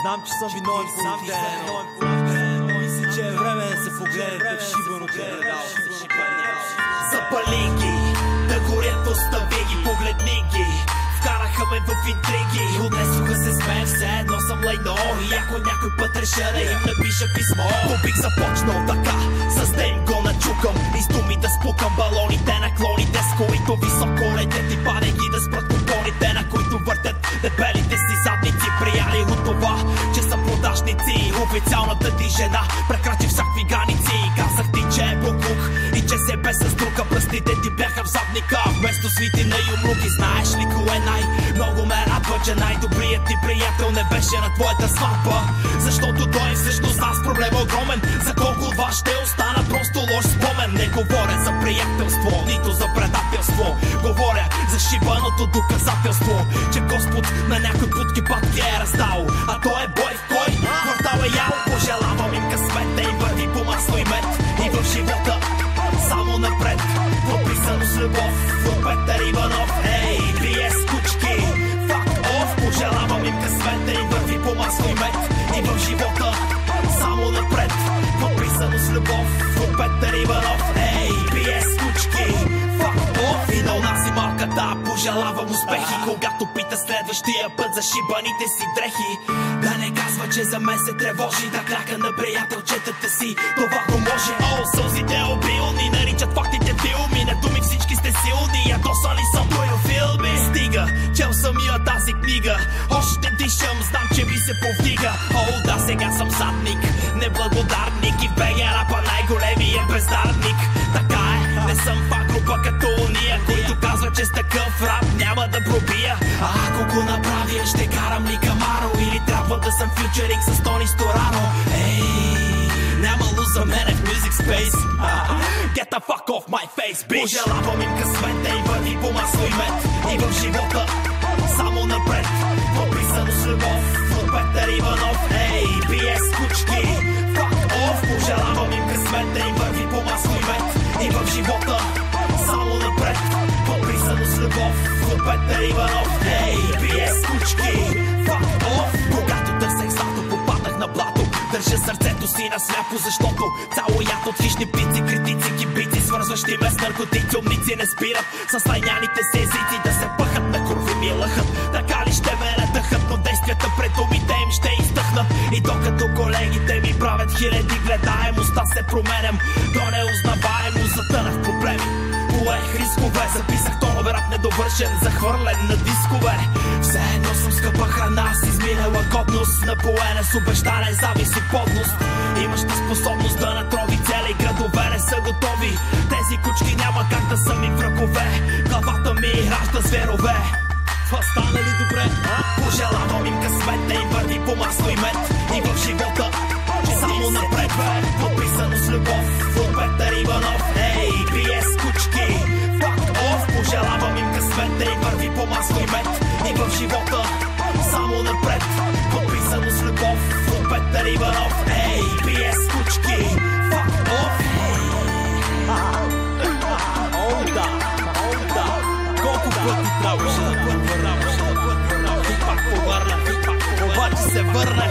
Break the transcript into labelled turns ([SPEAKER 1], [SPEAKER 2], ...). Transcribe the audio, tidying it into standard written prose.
[SPEAKER 1] Знам, че съм виновен по мисля, че е време да се погледнете в шибаното гледало.
[SPEAKER 2] Запали ги, да горят, остави ги, погледни ги. Вкараха ме в интриги, отнесоха се с мен, все едно съм лайно. И ако някой път реша да им напиша писмо, то бих започнал така, с ден го начукам. И с думи да спукам балоните на клоните, с които високо летят и падайки да спрат купоните, на които въртят дебелите си задници. Прияли от това, че са продажници. Официалната ти жена прекрачи всякакви граници. Казах ти, че е буклук и че се бе с друга. Пръстите ти бяха в задника вместо свити на юмруки. Знаеш ли кое най-много ме радва, че най-добрият ти приятел не беше на твоята сватба? Защото той е всъщност аз, проблем огромен. За колко от вас ще остана просто лош спомен? Не говоря за приятелство, нито за предателство. Говоря за шибаното доказателство, че Господ на някой путки патки е раздал. А той е бой в кой? Квартал е ял. Пожелавам им късмет, да им върви по масло и мед. И в живота само напред, подписано с любов от Петър Иванов. Ей, бие скучки, fuck off. Пожелавам им късмет, да им върви по масло и мед. И в живота само напред, подписано с любов от Петър Иванов. Ей, бие скучки, fuck off. И на унаси малката пожелавам успехи, когато пита следващия път за шибаните си дрехи. Да не казва, че за мен се тревожи, да кляка на приятелчетата си. Това го може. О, сълзите обилни наричат фактите филми. На думи всички сте силни, ядосали съм филми. Стига, чел съм я тази книга. Още дишам, знам, че ви се повдига. О, да, сега съм задник, неблагодарник. И в БГ рапа най-големия бездарник. Така е, не съм пак група като уния, които казват, че с такъв рап няма да пробия. А ако го направя, ще карам ли Камаро? Или трябва да съм фьючеринг с Тони Сторано? Ей, нямало за мене в Music Space. Get the fuck off my face, bitch. Пожелавам им късмет, да им върви по масло и мед. И в живота само напред, подписано с любов от Петър Иванов. Ей, бие скучки, fuck off. Пожелавам им късмет, да им върви по масло и мед. И в живота само напред, подписано с любов от Петър Иванов. Ей, бие скучки, fuck off. Когато търсех злато, попаднах на блато. Държа сърцето си на сляпо, защото цяло яд от хищни птици, критици, кибици, свързващи ме с наркотици. Умници не спират с лайняните си езици да се пъхат, на курви ми лъхат. Така ли ще ме надъхат, но действията пред думите им ще изтъхнат. И докато колегите ми правят хиляди гледаемостта, се променям до неузнаваемо. Затънах в проблеми, поех рискове, записах тонове рап недовършен, захвърлен на дискове. Все едно съм скъпа храна с изминала годност, напоена с обещане, завист и подлост. Имаща способност да натрови цели градове, не са готови. Тези кучки няма как да са ми врагове. Главата ми ражда зверове. Това стана ли добре? Пожелавам им късмет, да им върви по масло и мед. И в живота само напред, подписано с любов от Петър Иванов. Ей, бие скучки, fuck off. Пожелавам им късмет, да им върви по масло и мед. И в живота само напред, подписано с любов от Петър Иванов. Ей, бие скучки, fuck off.
[SPEAKER 1] О, да, колко пъти трябваше да повърна. И пак повърна, обаче се върна.